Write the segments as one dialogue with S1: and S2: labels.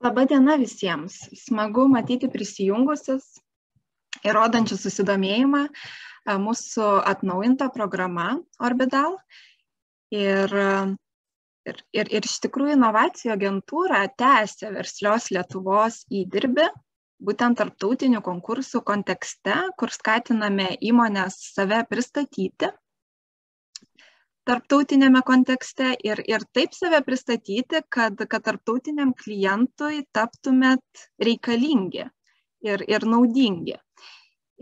S1: Labą dieną visiems. Smagu matyti prisijungusius ir rodančius susidomėjimą mūsų atnaujinta programa Orbital. Ir iš tikrųjų inovacijų agentūra tęsia verslios Lietuvos įdirbį, būtent tarptautinių konkursų kontekste, kur skatiname įmonės save pristatyti tarptautiniame kontekste ir taip save pristatyti, kad tarptautiniam klientui taptumėt reikalingi ir naudingi.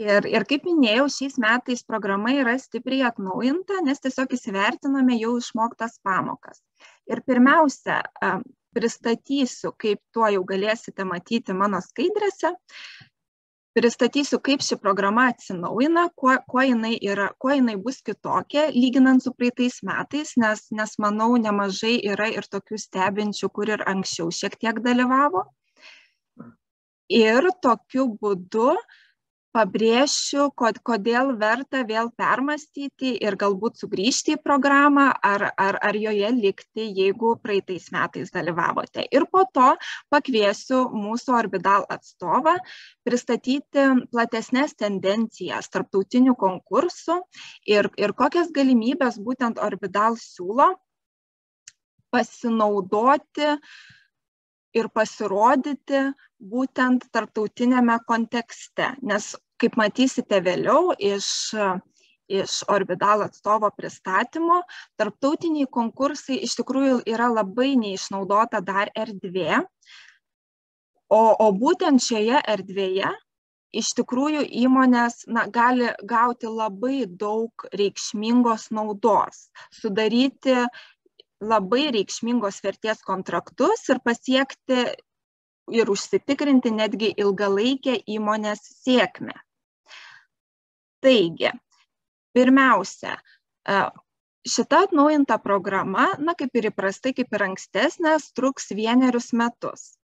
S1: Ir kaip minėjau, šiais metais programa yra stipriai atnaujinta, nes tiesiog įsivertiname jau išmoktas pamokas. Ir pirmiausia, pristatysiu, kaip tuo jau galėsite matyti mano skaidrėse, pristatysiu, kaip ši programa atsinaujina, kuo jinai bus kitokia, lyginant su praeitais metais, nes manau, nemažai yra ir tokių stebinčių, kur ir anksčiau šiek tiek dalyvavo. Ir tokiu būdu pabrėšiu, kodėl verta vėl permastyti ir galbūt sugrįžti į programą ar joje likti, jeigu praeitais metais dalyvavote. Ir po to pakviesiu mūsų Orbital atstovą pristatyti platesnės tendencijas tarptautinių konkursų ir kokias galimybės būtent Orbital siūlo pasinaudoti ir pasirodyti būtent tarptautiniame kontekste, nes, kaip matysite vėliau iš Orbital atstovo pristatymo, tarptautiniai konkursai iš tikrųjų yra labai neišnaudota dar erdvė, o būtent šioje erdvėje iš tikrųjų įmonės gali gauti labai daug reikšmingos naudos, sudaryti labai reikšmingos vertės kontraktus ir pasiekti ir užsitikrinti netgi ilgalaikę įmonės sėkmę. Taigi, pirmiausia, šita atnaujinta programa, kaip ir įprastai, kaip ir ankstesnės, truks 1 metus.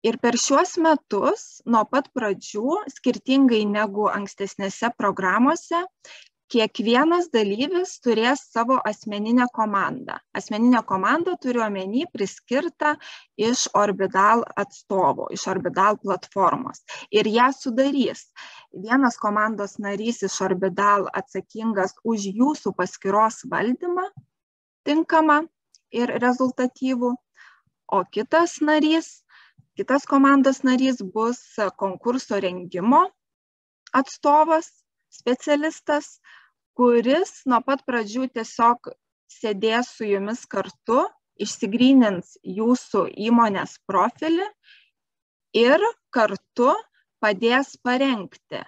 S1: Ir per šiuos metus, nuo pat pradžių, skirtingai negu ankstesnėse programuose, kiekvienas dalyvis turės savo asmeninę komandą. Asmeninę komandą turiu omeny priskirtą iš Orbital atstovų, iš Orbital platformos. Ir ją sudarys vienas komandos narys iš Orbital atsakingas už jūsų paskyros valdymą, tinkamą ir rezultatyvų, o kitas komandos narys bus konkurso rengimo atstovas, specialistas, kuris nuo pat pradžių tiesiog sėdės su jumis kartu, išsigrynins jūsų įmonės profilį ir kartu padės parengti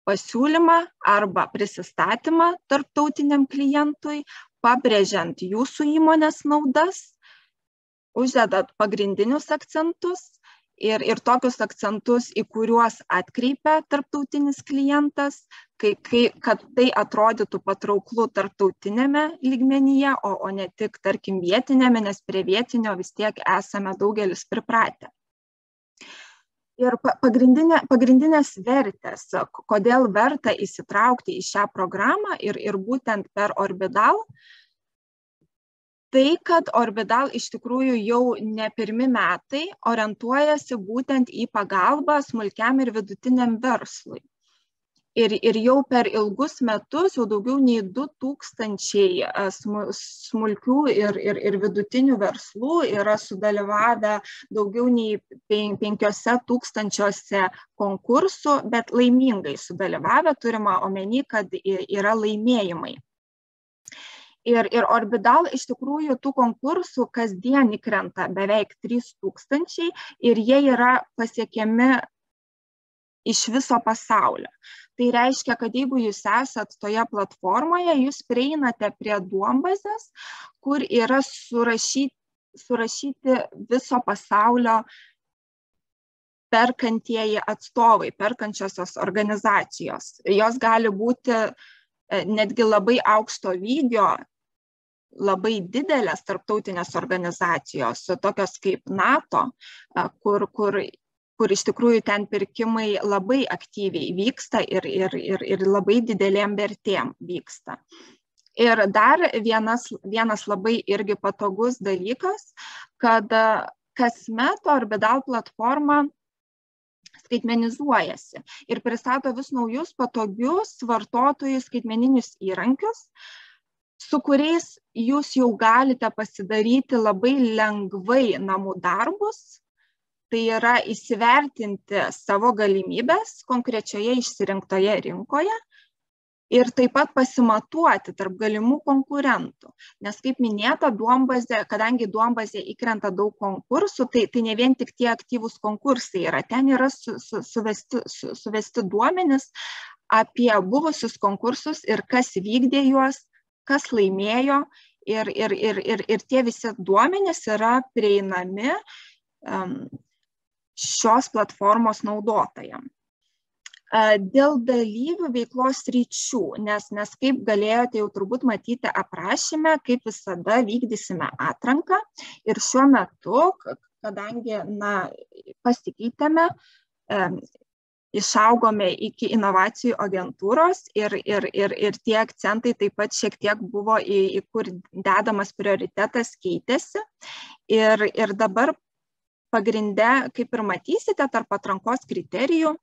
S1: pasiūlymą arba prisistatymą tarptautiniam klientui, pabrėžiant jūsų įmonės naudas, uždedat pagrindinius akcentus ir tokius akcentus, į kuriuos atkreipia tarptautinis klientas, kad tai atrodytų patrauklu tarptautinėme lygmenyje, o ne tik, tarkim, vietinėme, nes prie vietinio vis tiek esame daugelis pripratę. Ir pagrindinės vertės, kodėl verta įsitraukti į šią programą ir būtent per Orbital, tai, kad Orbital iš tikrųjų jau ne pirmi metai orientuojasi būtent į pagalbą smulkiam ir vidutiniam verslui. Ir jau per ilgus metus, jau daugiau nei 2000 smulkių ir vidutinių verslų yra sudalyvavę daugiau nei 5000 konkursų, bet laimingai sudalyvavę, turima omeny, kad yra laimėjimai. Ir Orbital iš tikrųjų tų konkursų kasdien įkrenta beveik 3000 ir jie yra pasiekiami iš viso pasaulio. Tai reiškia, kad jeigu jūs esat toje platformoje, jūs prieinate prie duombazės, kur yra surašyti viso pasaulio perkantieji atstovai, perkančiosios organizacijos. Jos gali būti netgi labai aukšto lygio, labai didelės tarptautinės organizacijos, tokios kaip NATO, kur iš tikrųjų ten pirkimai labai aktyviai vyksta ir labai didelėm vertėm vyksta. Ir dar vienas labai irgi patogus dalykas, kad kasmet Orbidal platforma skaitmenizuojasi ir pristato vis naujus patogius vartotojų skaitmeninius įrankius, su kuriais jūs jau galite pasidaryti labai lengvai namų darbus, tai yra įsivertinti savo galimybės konkrečioje išsirinktoje rinkoje ir taip pat pasimatuoti tarp galimų konkurentų. Nes, kaip minėta, kadangi duombazė įkrenta daug konkursų, tai ne vien tik tie aktyvūs konkursai yra. Ten yra suvesti duomenys apie buvusius konkursus ir kas vykdė juos, kas laimėjo ir tie visi duomenys yra prieinami šios platformos naudotojams. Dėl dalyvių veiklos sričių, nes kaip galėjote jau turbūt matyti aprašyme, kaip visada vykdysime atranką ir šiuo metu, kadangi pasikeitėme, išaugome iki inovacijų agentūros ir tie akcentai taip pat šiek tiek buvo, į kur dedamas prioritetas keitėsi ir dabar pagrinde, kaip ir matysite, tarp atrankos kriterijų,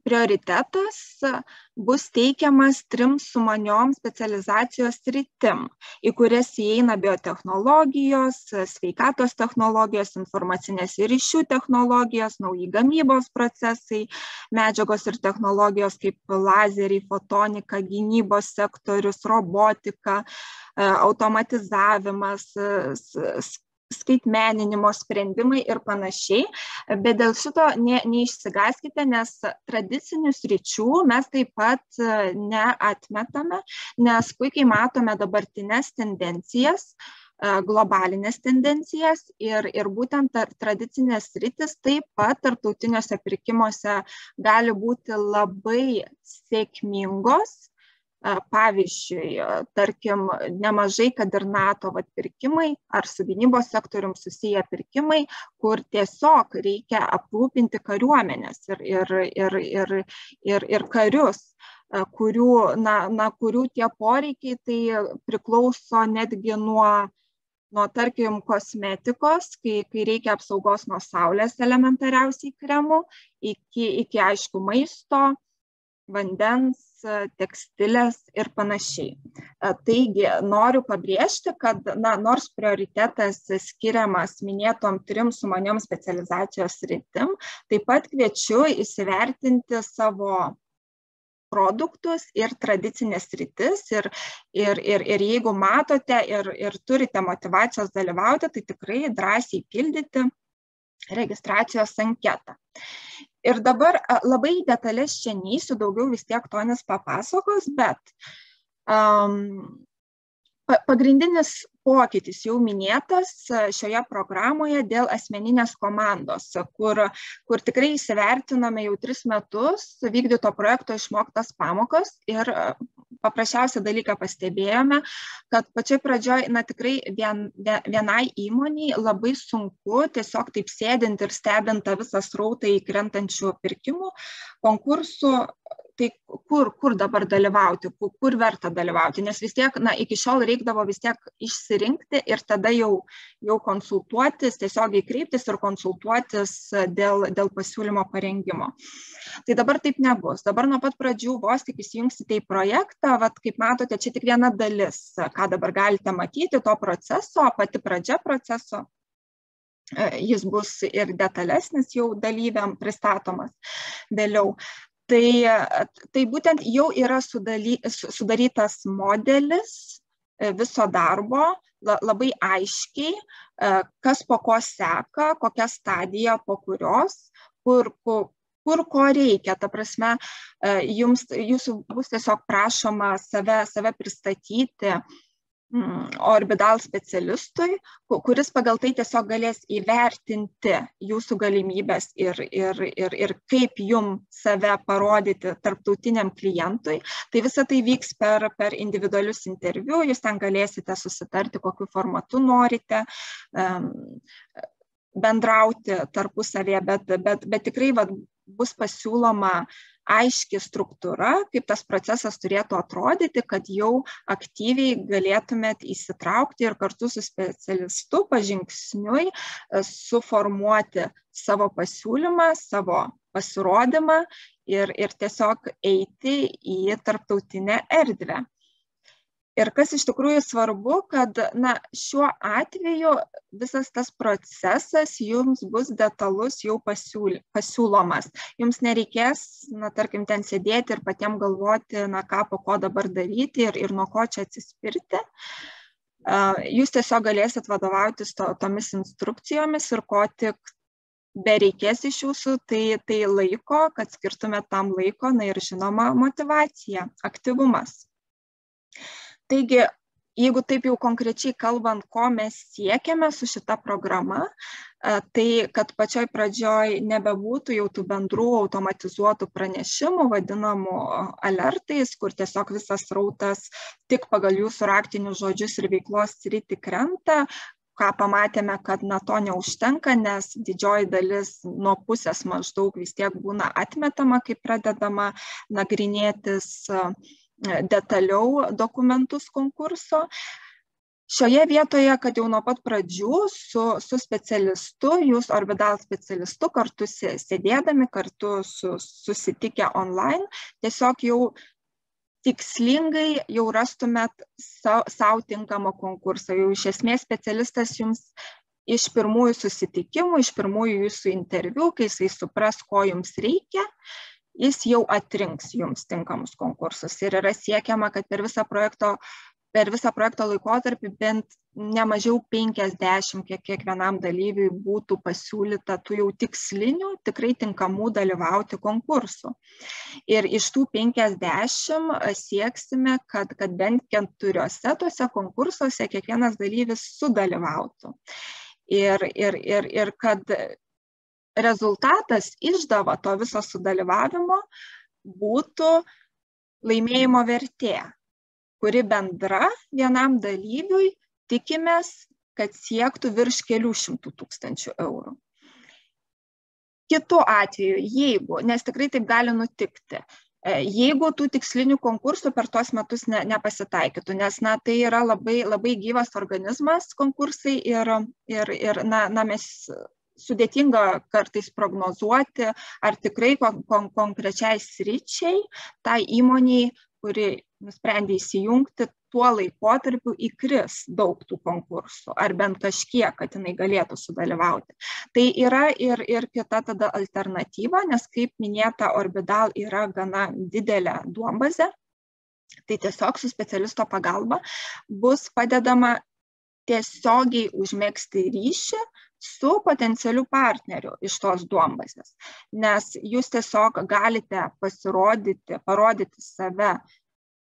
S1: prioritetas bus teikiamas 3 sumaniom specializacijos sritim, į kurias įeina biotechnologijos, sveikatos technologijos, informacinės ir ryšių technologijos, nauji gamybos procesai, medžiagos ir technologijos kaip lazeriai, fotonika, gynybos sektorius, robotika, automatizavimas, skaitmeninimo sprendimai ir panašiai, bet dėl šito neišsigąskite, nes tradicinių sričių mes taip pat neatmetame, nes puikiai matome dabartinės tendencijas, globalinės tendencijas ir būtent tradicinės sritis taip pat tarptautiniuose pirkimuose gali būti labai sėkmingos. Pavyzdžiui, tarkim, nemažai, kad ir NATO pirkimai ar su gynybos sektorium susiję pirkimai, kur tiesiog reikia aprūpinti kariuomenės ir karius, kurių tie poreikiai tai priklauso netgi nuo tarkim, kosmetikos, kai reikia apsaugos nuo saulės elementariausiai kremų, iki aišku maisto, vandens, tekstilės ir panašiai. Taigi, noriu pabrėžti, kad nors prioritetas skiriamas minėtom 3 sumaniom specializacijos sritim, taip pat kviečiu įsivertinti savo produktus ir tradicinės sritis ir jeigu matote ir turite motyvacijos dalyvauti, tai tikrai drąsiai pildyti registracijos anketą. Ir dabar labai detalės čia neisiu, daugiau vis tiek Tonis papasakos, bet pagrindinis pokytis jau minėtas šioje programoje dėl asmeninės komandos, kur tikrai įsivertinome jau 3 metus vykdyto projekto išmoktas pamokas ir paprasčiausią dalyką pastebėjome, kad pačioj pradžioj tikrai vienai įmoniai labai sunku tiesiog taip sėdint ir stebint tą visą srautą įkrentančių pirkimų, konkursų, tai kur dabar dalyvauti, kur verta dalyvauti, nes vis tiek, iki šiol reikdavo vis tiek išsirinkti ir tada jau konsultuotis, tiesiogiai kreiptis ir konsultuotis dėl pasiūlymo parengimo. Tai dabar taip nebus. Dabar nuo pat pradžių vos tik įsijungsite į projektą, kaip matote, čia tik viena dalis, ką dabar galite matyti to proceso, pati pradžia proceso. Jis bus ir detalesnis jau dalyviam pristatomas vėliau. Tai būtent jau yra sudarytas modelis viso darbo, labai aiškiai, kas po ko seka, kokia stadija po kurios, kur ko reikia. Ta prasme, jūsų bus tiesiog prašoma save pristatyti Orbidal specialistui, kuris pagal tai tiesiog galės įvertinti jūsų galimybės ir kaip jum save parodyti tarptautiniam klientui. Tai visa tai vyks per individualius interviu, jūs ten galėsite susitarti, kokiu formatu norite bendrauti tarpusavėje, bet tikrai bus pasiūloma aiški struktūra, kaip tas procesas turėtų atrodyti, kad jau aktyviai galėtumėt įsitraukti ir kartu su specialistu pažingsniui suformuoti savo pasiūlymą, savo pasirodymą ir tiesiog eiti į tarptautinę erdvę. Ir kas iš tikrųjų svarbu, kad šiuo atveju visas tas procesas jums bus detalus jau pasiūlomas. Jums nereikės, tarkim, ten sėdėti ir patiems galvoti, ką po ko dabar daryti ir nuo ko čia atsispirti. Jūs tiesiog galėsit vadovautis tomis instrukcijomis ir ko tik bereikės iš jūsų, tai laiko, kad skirtumėt tam laiko, ir žinoma motyvacija, aktyvumas. Taigi, jeigu taip jau konkrečiai kalbant, ko mes siekiame su šita programa, tai kad pačioj pradžioj nebebūtų jau tų bendrų automatizuotų pranešimų, vadinamų alertais, kur tiesiog visas srautas tik pagal jūsų raktinius žodžius ir veiklos sritį krenta, ką pamatėme, kad to neužtenka, nes didžioji dalis nuo pusės maždaug vis tiek būna atmetama, kai pradedama nagrinėtis detaliau dokumentus konkurso. Šioje vietoje, kad jau nuo pat pradžių su specialistu, jūs Orbidal specialistu kartu sėdėdami, kartu susitikę online, tiesiog jau tikslingai jau rastumėt savo tinkamą konkursą. Jau iš esmės specialistas jums iš pirmųjų susitikimų, iš pirmųjų jūsų interviu, kai jisai supras, ko jums reikia, jis jau atrinks jums tinkamus konkursus. Ir yra siekiama, kad per visą projekto laikotarpį bent ne mažiau 50 kiekvienam dalyviui būtų pasiūlyta tų jau tikslinių, tikrai tinkamų dalyvauti konkursų. Ir iš tų 50 sieksime, kad bent 4 tuose konkursuose kiekvienas dalyvis sudalyvautų. Ir kad rezultatas, išdava to viso sudalyvavimo būtų laimėjimo vertė, kuri bendra vienam dalyviui tikimės, kad siektų virš kelių šimtų tūkstančių eurų. Kitu atveju, jeigu, nes tikrai taip gali nutikti, jeigu tų tikslinių konkursų per tuos metus nepasitaikytų, nes tai yra labai, labai gyvas organizmas konkursai ir mes sudėtinga kartais prognozuoti, ar tikrai konkrečiai sričiai, tai įmoniai, kuri nusprendė įsijungti, tuo laikotarpiu įkris daug tų konkursų, ar bent kažkiek, kad jinai galėtų sudalyvauti. Tai yra ir kita tada alternatyva, nes kaip minėta, Orbidal yra gana didelė duombazė, tai tiesiog su specialisto pagalba bus padedama tiesiogiai užmegzti ryšį su potencialiu partneriu iš tos duombazės, nes jūs tiesiog galite parodyti save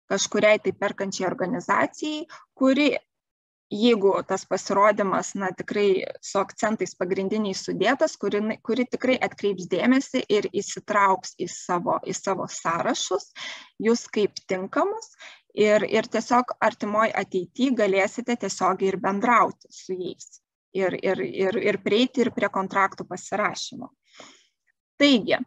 S1: kažkuriai tai perkančiai organizacijai, kuri, jeigu tas pasirodymas tikrai su akcentais pagrindiniais sudėtas, kuri tikrai atkreips dėmesį ir įsitrauks į savo sąrašus, jūs kaip tinkamus, ir tiesiog artimoj ateityje galėsite tiesiogiai ir bendrauti su jais. Ir prieiti ir prie kontraktų pasirašymo. Taigi,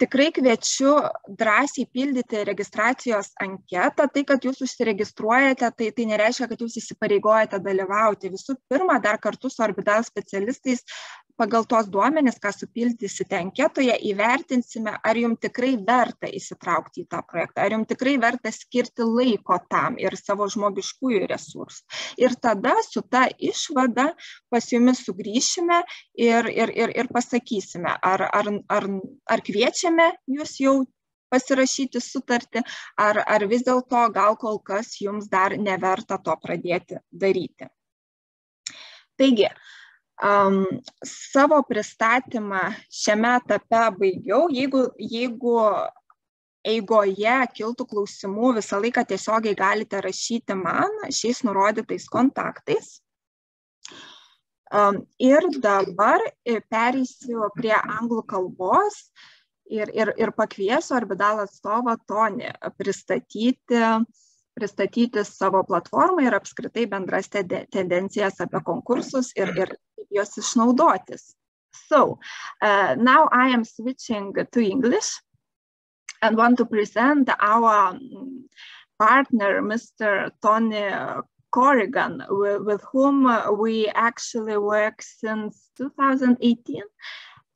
S1: tikrai kviečiu drąsiai pildyti registracijos anketą. Tai, kad jūs užsiregistruojate, tai nereiškia, kad jūs įsipareigojate dalyvauti. Visų pirma, dar kartu su Orbidal specialistais pagal tos duomenis, ką supildysite anketoje, įvertinsime, ar jums tikrai verta įsitraukti į tą projektą, ar jums tikrai verta skirti laiko tam ir savo žmogiškųjų resursų. Ir tada su ta išvada pas jumis sugrįšime ir pasakysime, ar kviečiame jūs jau pasirašyti sutartį, ar vis dėlto gal kol kas jums dar neverta to pradėti daryti. Taigi, savo pristatymą šiame etape baigiau. Jeigu eigoje kiltų klausimų, visą laiką tiesiogiai galite rašyti man šiais nurodytais kontaktais. Ir dabar pereisiu prie anglų kalbos ir pakviesiu Orbidal atstovą Tonį pristatyti savo platformą ir apskritai bendras tendencijas apie konkursus ir juos išnaudotis. So now I am switching to English and want to present our partner, Mr. Tony Corrigan, with whom we actually work since 2018.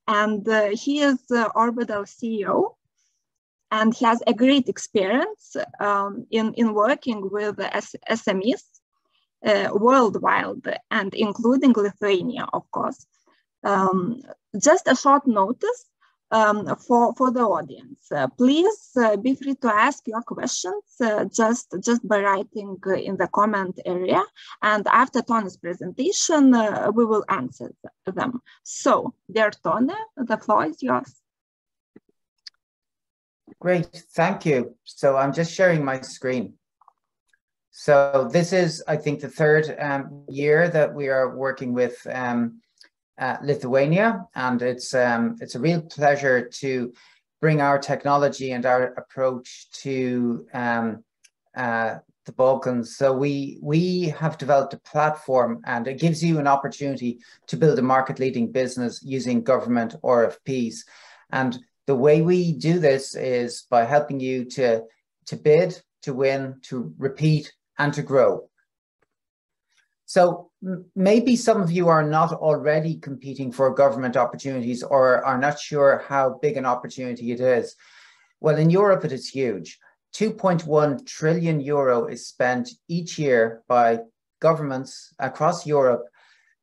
S1: And he is Orbital CEO. And he has a great experience in working with SMEs worldwide, and including Lithuania, of course. Just a short notice for the audience. Please be free to ask your questions just by writing in the comment area. And after Tony's presentation, we will answer them. So, dear Tony, the floor is yours.
S2: Great, thank you. So I'm just sharing my screen. So this is, I think, the third year that we are working with Lithuania, and it's a real pleasure to bring our technology and our approach to the Balkans. So we have developed a platform, and it gives you an opportunity to build a market-leading business using government RFPs. And the way we do this is by helping you to bid, to win, to repeat, and to grow. So maybe some of you are not already competing for government opportunities or are not sure how big an opportunity it is. Well, in Europe, it is huge. 2.1 trillion euro is spent each year by governments across Europe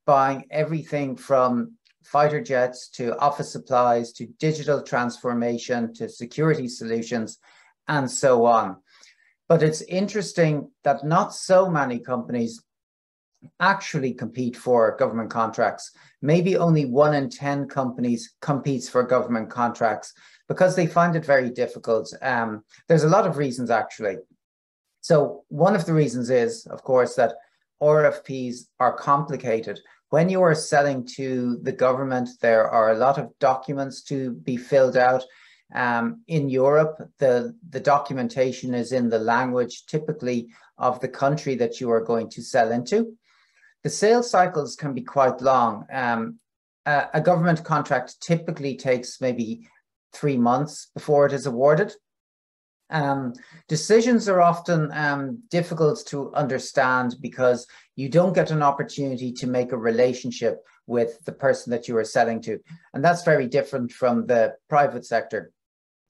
S2: buying everything from fighter jets to office supplies to digital transformation to security solutions and so on. But it's interesting that not so many companies actually compete for government contracts. Maybe only 1 in 10 companies competes for government contracts because they find it very difficult. There's a lot of reasons, actually. So one of the reasons is, of course, that RFPs are complicated. When you are selling to the government, there are a lot of documents to be filled out. In Europe, the documentation is in the language typically of the country that you are going to sell into. The sales cycles can be quite long. A government contract typically takes maybe 3 months before it is awarded. Decisions are often difficult to understand because you don't get an opportunity to make a relationship with the person that you are selling to. And that's very different from the private sector.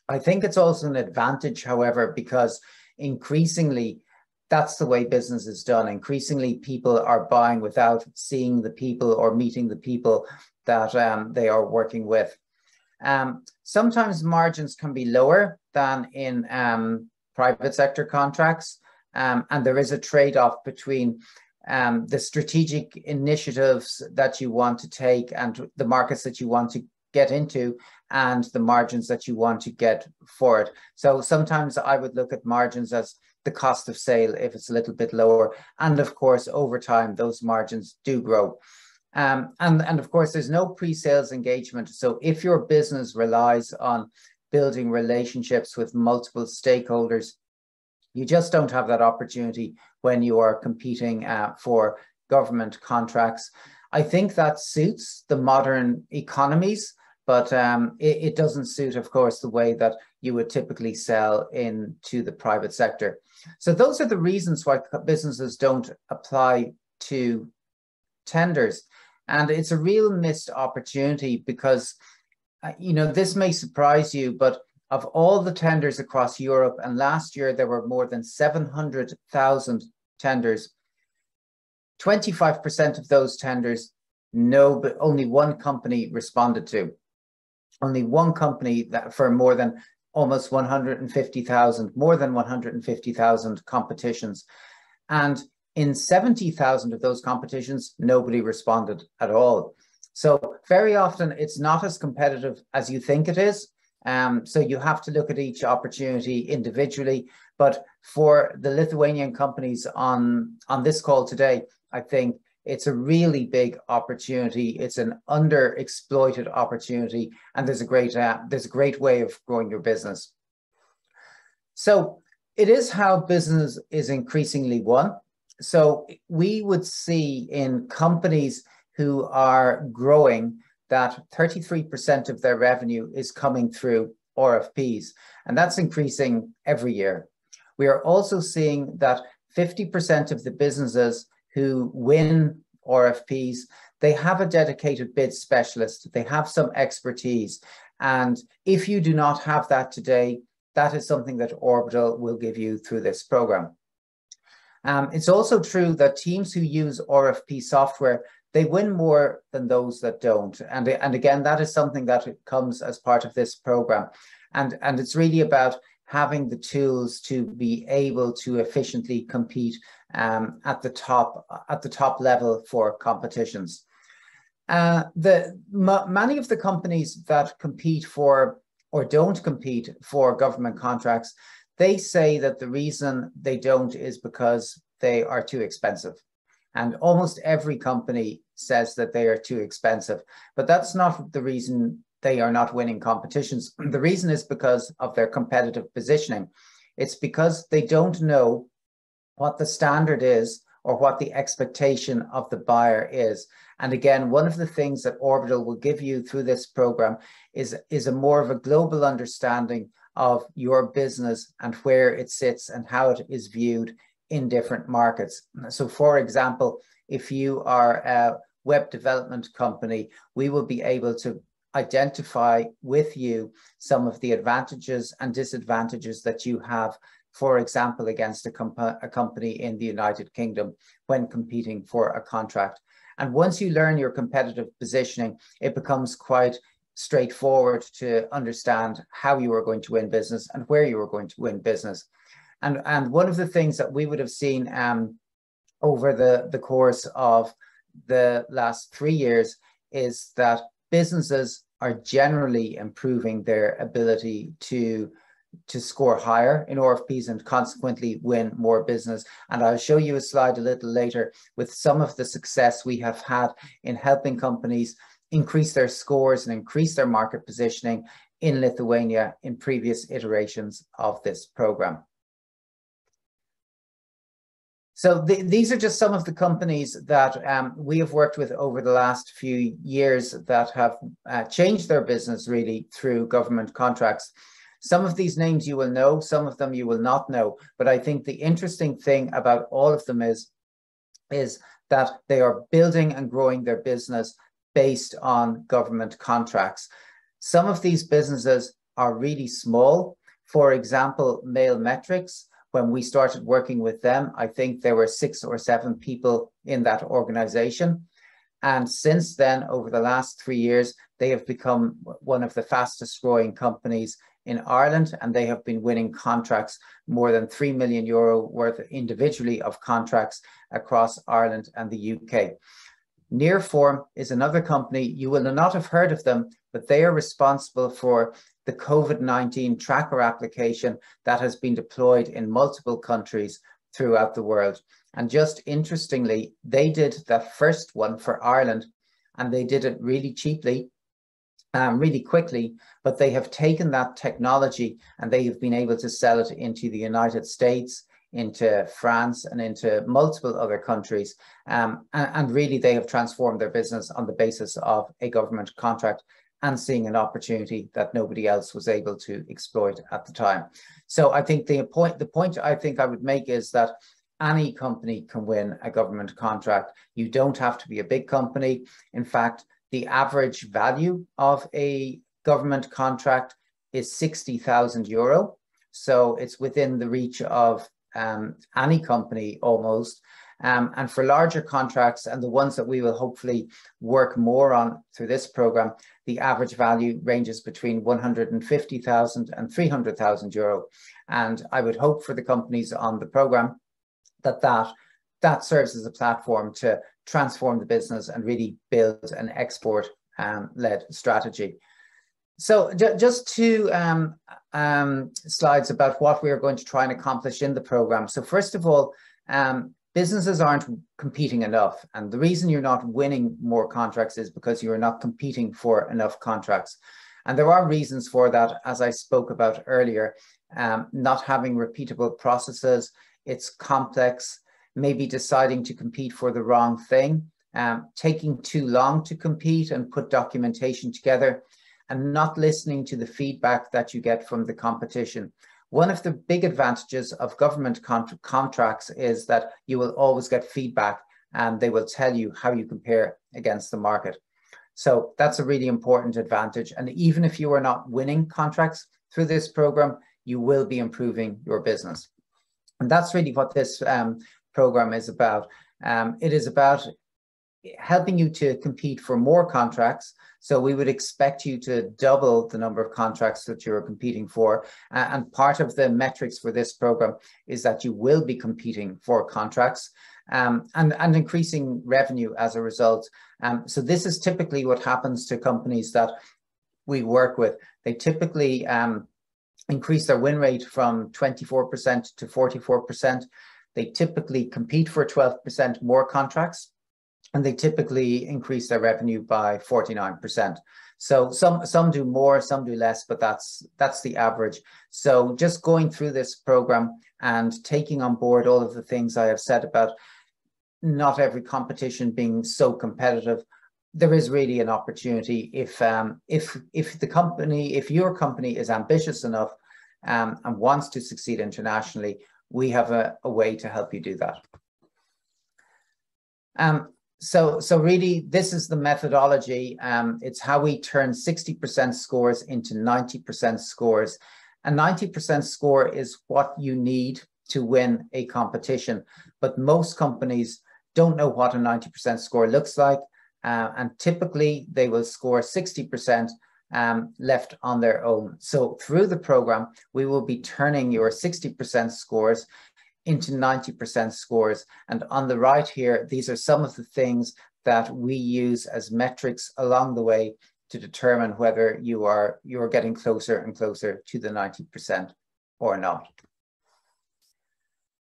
S2: I think it's also an advantage, however, because increasingly that's the way business is done. Increasingly, people are buying without seeing the people or meeting the people that they are working with. Sometimes margins can be lower than in private sector contracts, and there is a trade-off between the strategic initiatives that you want to take and the markets that you want to get into and the margins that you want to get for it. So sometimes I would look at margins as the cost of sale if it's a little bit lower. And of course, over time, those margins do grow. And of course, there's no pre-sales engagement. So if your business relies on building relationships with multiple stakeholders, you just don't have that opportunity when you are competing for government contracts. I think that suits the modern economies, but it doesn't suit, of course, the way that you would typically sell into the private sector. So those are the reasons why businesses don't apply to tenders. And it's a real missed opportunity because, you know, this may surprise you, but of all the tenders across Europe, and last year there were more than 700,000 tenders, 25% of those tenders, no, but only one company responded to. Only one company that for more than almost 150,000, more than 150,000 competitions. And in 70,000 of those competitions, nobody responded at all. So very often it's not as competitive as you think it is. So you have to look at each opportunity individually. But for the Lithuanian companies on this call today, I think it's a really big opportunity. It's an underexploited opportunity, and there's a great way of growing your business. So it is how business is increasingly won. So we would see in companies who are growing that 33% of their revenue is coming through RFPs, and that's increasing every year. We are also seeing that 50% of the businesses who win RFPs, they have a dedicated bid specialist, they have some expertise. And if you do not have that today, that is something that Orbital will give you through this program. It's also true that teams who use RFP software, they win more than those that don't. And again, that is something that comes as part of this program. And it's really about having the tools to be able to efficiently compete at the top level for competitions. Many of the companies that compete for or don't compete for government contracts, they say that the reason they don't is because they are too expensive. And almost every company says that they are too expensive, but that's not the reason they are not winning competitions. The reason is because of their competitive positioning. It's because they don't know what the standard is or what the expectation of the buyer is. And again, one of the things that Orbital will give you through this program is a more of a global understanding of your business and where it sits and how it is viewed in different markets. So for example, if you are a web development company, we will be able to identify with you some of the advantages and disadvantages that you have, for example, against a company in the United Kingdom when competing for a contract. And once you learn your competitive positioning, it becomes quite straightforward to understand how you are going to win business and where you are going to win business. And one of the things that we would have seen over the course of the last 3 years is that businesses are generally improving their ability to score higher in RFPs and consequently win more business. And I'll show you a slide a little later with some of the success we have had in helping companies increase their scores and increase their market positioning in Lithuania in previous iterations of this program. So these are just some of the companies that we have worked with over the last few years that have changed their business really through government contracts. Some of these names you will know, some of them you will not know, but I think the interesting thing about all of them is that they are building and growing their business based on government contracts. Some of these businesses are really small. For example, Mail Metrics. When we started working with them, I think there were 6 or 7 people in that organization. And since then, over the last 3 years, they have become one of the fastest growing companies in Ireland, and they have been winning contracts, more than €3 million worth individually of contracts across Ireland and the UK. Nearform is another company. You will not have heard of them, but they are responsible for the COVID-19 tracker application that has been deployed in multiple countries throughout the world. And just interestingly, they did that first one for Ireland, and they did it really cheaply, really quickly, but they have taken that technology and they have been able to sell it into the United States, into France, and into multiple other countries. And really, they have transformed their business on the basis of a government contract and seeing an opportunity that nobody else was able to exploit at the time. So I think the point I think I would make is that any company can win a government contract. You don't have to be a big company. In fact, the average value of a government contract is €60,000. So it's within the reach of any company almost. And for larger contracts and the ones that we will hopefully work more on through this program, the average value ranges between €150,000 and €300,000. And I would hope for the companies on the program that serves as a platform to transform the business and really build an export-led strategy. So just 2 slides about what we are going to try and accomplish in the program. So first of all, businesses aren't competing enough. And the reason you're not winning more contracts is because you're not competing for enough contracts. And there are reasons for that, as I spoke about earlier, not having repeatable processes, it's complex, maybe deciding to compete for the wrong thing. taking too long to compete and put documentation together, and not listening to the feedback that you get from the competition. One of the big advantages of government contracts is that you will always get feedback, and they will tell you how you compare against the market. So that's a really important advantage. And even if you are not winning contracts through this program, you will be improving your business. And that's really what this program is about. It is about helping you to compete for more contracts. So we would expect you to double the number of contracts that you're competing for. And part of the metrics for this program is that you will be competing for contracts and increasing revenue as a result. So this is typically what happens to companies that we work with. They typically increase their win rate from 24% to 44%. They typically compete for 12% more contracts, and they typically increase their revenue by 49%. So some do more, some do less, but that's the average. So just going through this program and taking on board all of the things I have said about not every competition being so competitive, there is really an opportunity if your company is ambitious enough and wants to succeed internationally, we have a way to help you do that. So really, this is the methodology. It's how we turn 60% scores into 90% scores. A 90% score is what you need to win a competition, but most companies don't know what a 90% score looks like, and typically they will score 60% left on their own. So through the program, we will be turning your 60% scores into 90% scores. And on the right here, these are some of the things that we use as metrics along the way to determine whether you're getting closer and closer to the 90% or not.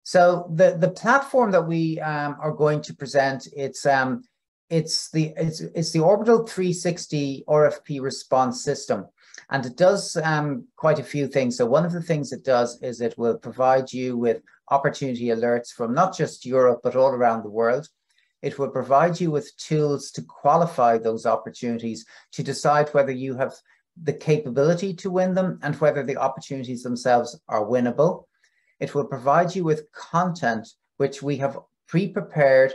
S2: So the platform that we are going to present, it's the Orbital 360 RFP response system. And it does quite a few things. So one of the things it does is it will provide you with opportunity alerts from not just Europe, but all around the world. It will provide you with tools to qualify those opportunities, to decide whether you have the capability to win them and whether the opportunities themselves are winnable. It will provide you with content, which we have pre-prepared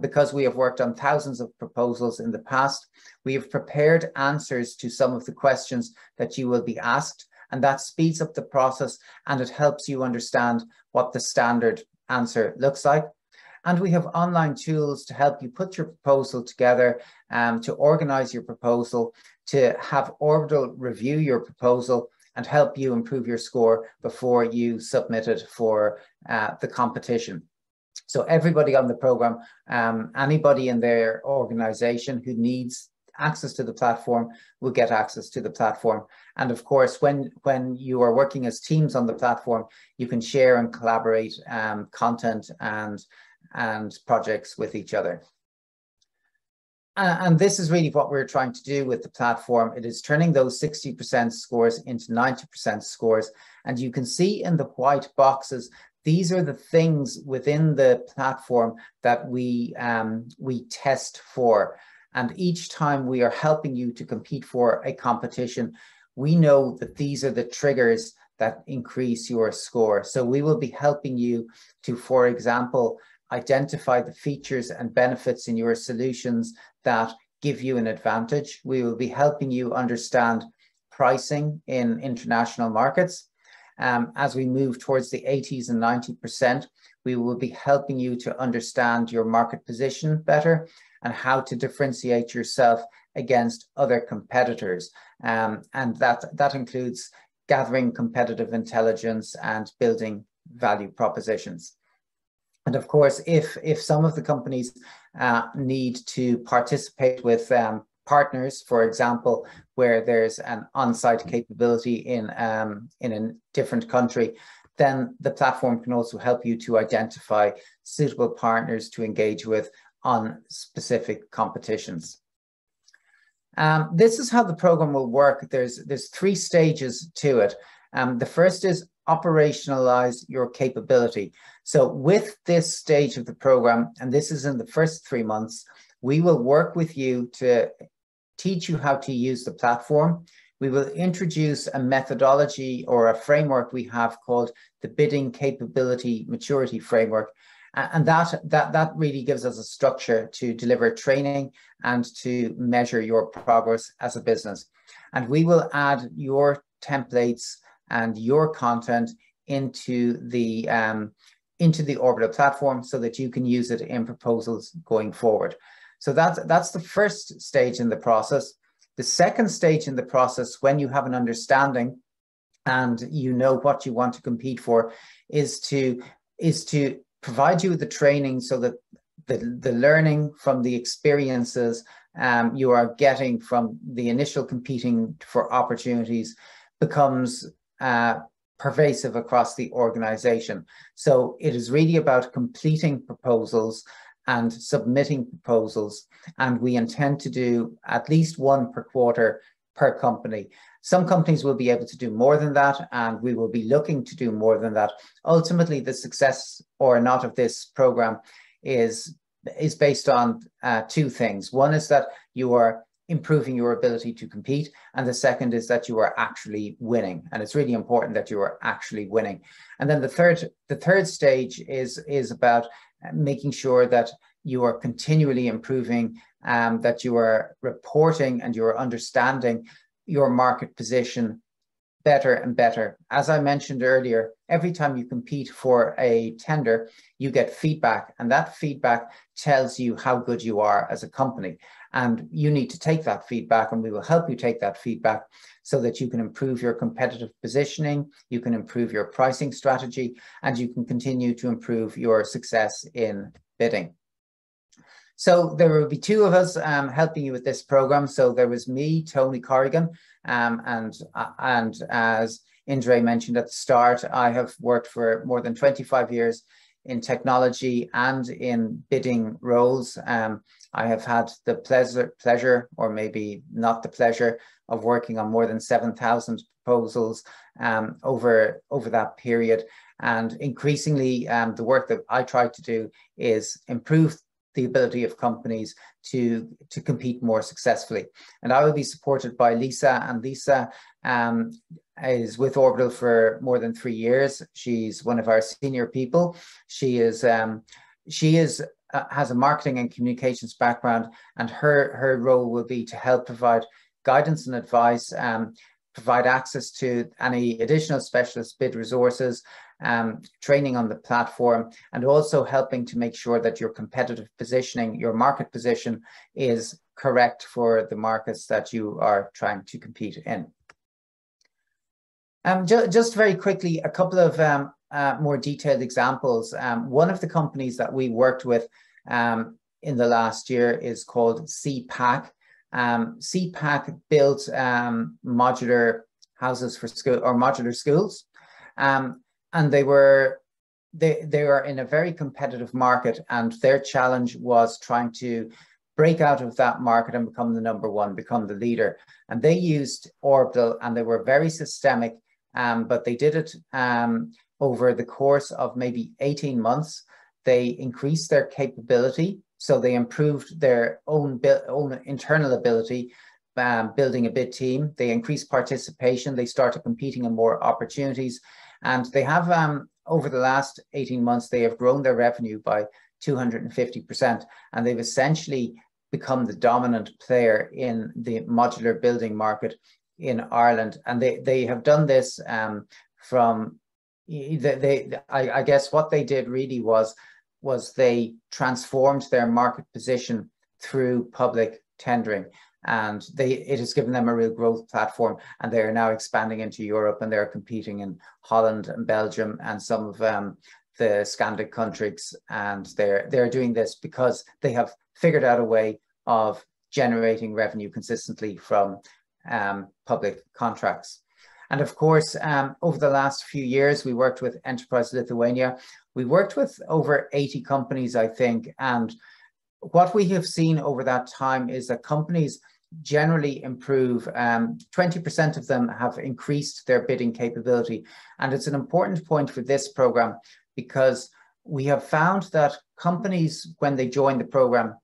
S2: because we have worked on thousands of proposals in the past. We have prepared answers to some of the questions that you will be asked, and that speeds up the process and it helps you understand what the standard answer looks like. And we have online tools to help you put your proposal together, to organize your proposal, to have Orbital review your proposal and help you improve your score before you submit it for the competition. So everybody on the program, anybody in their organization who needs access to the platform will get access to the platform. And of course, when you are working as teams on the platform, you can share and collaborate content and projects with each other. And this is really what we're trying to do with the platform. It is turning those 60% scores into 90% scores. And you can see in the white boxes, these are the things within the platform that we test for. And each time we are helping you to compete for a competition, we know that these are the triggers that increase your score. So we will be helping you to, for example, identify the features and benefits in your solutions that give you an advantage. We will be helping you understand pricing in international markets. As we move towards the 80s and 90%, we will be helping you to understand your market position better and how to differentiate yourself against other competitors. And that includes gathering competitive intelligence and building value propositions. And of course, if some of the companies need to participate with partners, for example, where there's an on-site capability in a different country, then the platform can also help you to identify suitable partners to engage with on specific competitions. This is how the program will work. There's 3 stages to it. The first is operationalize your capability. So with this stage of the program, and this is in the first 3 months, We will work with you to teach you how to use the platform. We will introduce a methodology or a framework we have called the Bidding Capability Maturity Framework. And that really gives us a structure to deliver training and to measure your progress as a business. And we will add your templates and your content into the Orbital platform so that you can use it in proposals going forward. So that's the first stage in the process. The second stage in the process, when you have an understanding and you know what you want to compete for, is to provide you with the training so that the learning from the experiences you are getting from the initial competing for opportunities becomes pervasive across the organization. So it is really about completing proposals and submitting proposals, and we intend to do at least one per quarter per company. Some companies will be able to do more than that, and we will be looking to do more than that. Ultimately, the success or not of this program is based on two things. One is that you are improving your ability to compete, and the second is that you are actually winning. And it's really important that you are actually winning. And then the third stage is about making sure that you are continually improving, that you are reporting and you are understanding your market position better and better. As I mentioned earlier, every time you compete for a tender, you get feedback, and that feedback tells you how good you are as a company. And you need to take that feedback, and we will help you take that feedback so that you can improve your competitive positioning, you can improve your pricing strategy, and you can continue to improve your success in bidding. So there will be two of us helping you with this program. So there was me, Tony Corrigan, and as Indre mentioned at the start, I have worked for more than 25 years in technology and in bidding roles. I have had the pleasure, or maybe not the pleasure, of working on more than 7,000 proposals over that period. And increasingly, the work that I try to do is improve the ability of companies to compete more successfully. And I will be supported by Lisa, and Lisa is with Orbital for more than 3 years. She's one of our senior people. She has a marketing and communications background, and her role will be to help provide guidance and advice, provide access to any additional specialist bid resources, training on the platform, and also helping to make sure that your competitive positioning, your market position, is correct for the markets that you are trying to compete in. Just very quickly, a couple of more detailed examples. One of the companies that we worked with in the last year is called CPAC. CPAC built modular houses for school, or modular schools, and they were in a very competitive market, and their challenge was trying to break out of that market and become the number one, become the leader. And they used Orbital, and they were very systemic, but they did it over the course of maybe 18 months. They increased their capability, so they improved their own internal ability, building a bid team. They increased participation. They started competing in more opportunities. And they have, over the last 18 months, they have grown their revenue by 250%. And they've essentially become the dominant player in the modular building market in Ireland. And they have done this from, I guess what they did really was they transformed their market position through public tendering. And it has given them a real growth platform, and they are now expanding into Europe, and they're competing in Holland and Belgium and some of the Scandinavian countries. And they're doing this because they have figured out a way of generating revenue consistently from public contracts. And of course, over the last few years, we worked with Enterprise Lithuania. We worked with over 80 companies, I think. And what we have seen over that time is that companies generally improve. 20% of them have increased their bidding capability. And it's an important point for this program, because we have found that companies, when they join the program,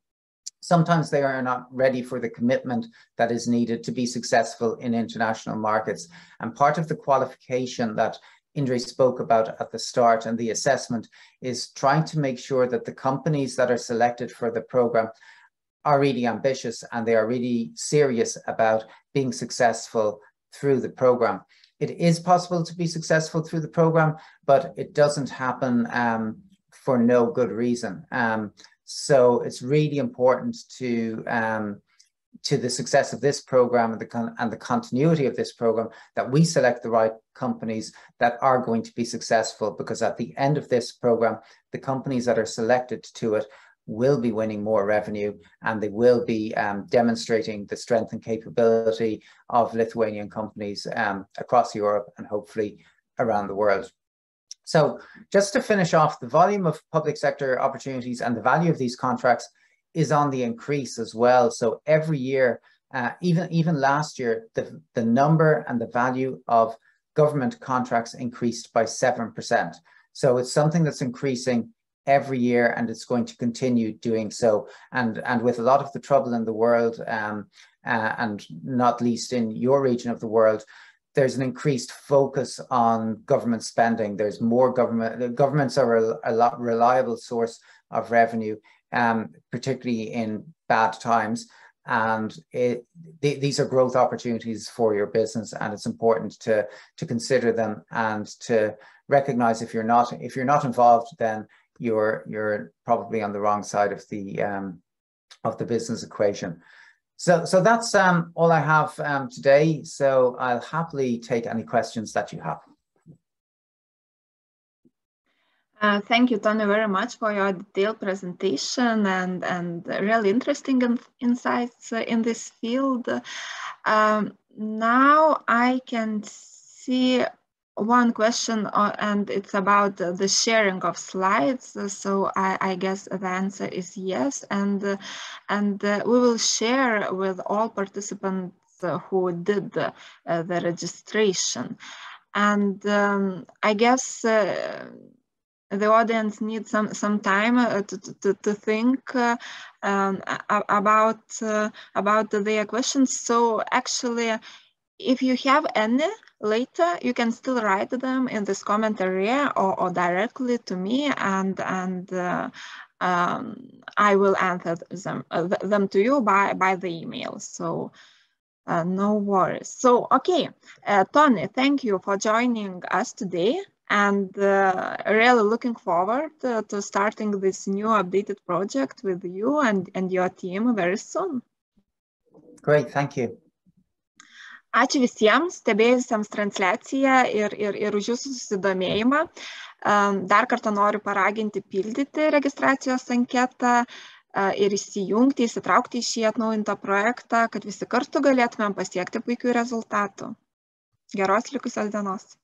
S2: Sometimes they are not ready for the commitment that is needed to be successful in international markets. And part of the qualification that Indre spoke about at the start and the assessment is trying to make sure that the companies that are selected for the program are really ambitious and they are really serious about being successful through the program. It is possible to be successful through the program, but it doesn't happen for no good reason. So it's really important to the success of this program and the continuity of this program that we select the right companies that are going to be successful, because at the end of this program, the companies that are selected to it will be winning more revenue, and they will be demonstrating the strength and capability of Lithuanian companies across Europe and hopefully around the world. So just to finish off, the volume of public sector opportunities and the value of these contracts is on the increase as well. So every year, even last year, the number and the value of government contracts increased by 7%. So it's something that's increasing every year, and it's going to continue doing so. And with a lot of the trouble in the world, and not least in your region of the world, there's an increased focus on government spending. There's more governments are a lot reliable source of revenue, particularly in bad times. And these are growth opportunities for your business, and it's important to consider them and to recognize if you're not involved, then you're probably on the wrong side of the business equation. So that's all I have today. So I'll happily take any questions that you have.
S1: Thank you, Tony, very much for your detailed presentation and really interesting insights in this field. Now I can see one question, and it's about the sharing of slides. So I guess the answer is yes, and we will share with all participants who did the registration. And I guess the audience needs some time to think about their questions. So actually, if you have any later, you can still write them in this comment area or directly to me, and I will answer them to you by the email. So no worries. So okay, Tony, thank you for joining us today, and really looking forward to starting this new updated project with you and your team very soon.
S2: Great, thank you.
S1: Ačiū visiems stebėjusiems transliaciją ir už jūsų susidomėjimą. Dar kartą noriu paraginti pildyti registracijos anketą ir įsitraukti į šį atnaujintą projektą, kad visi kartu galėtumėm pasiekti puikių rezultatų. Geros likusios dienos.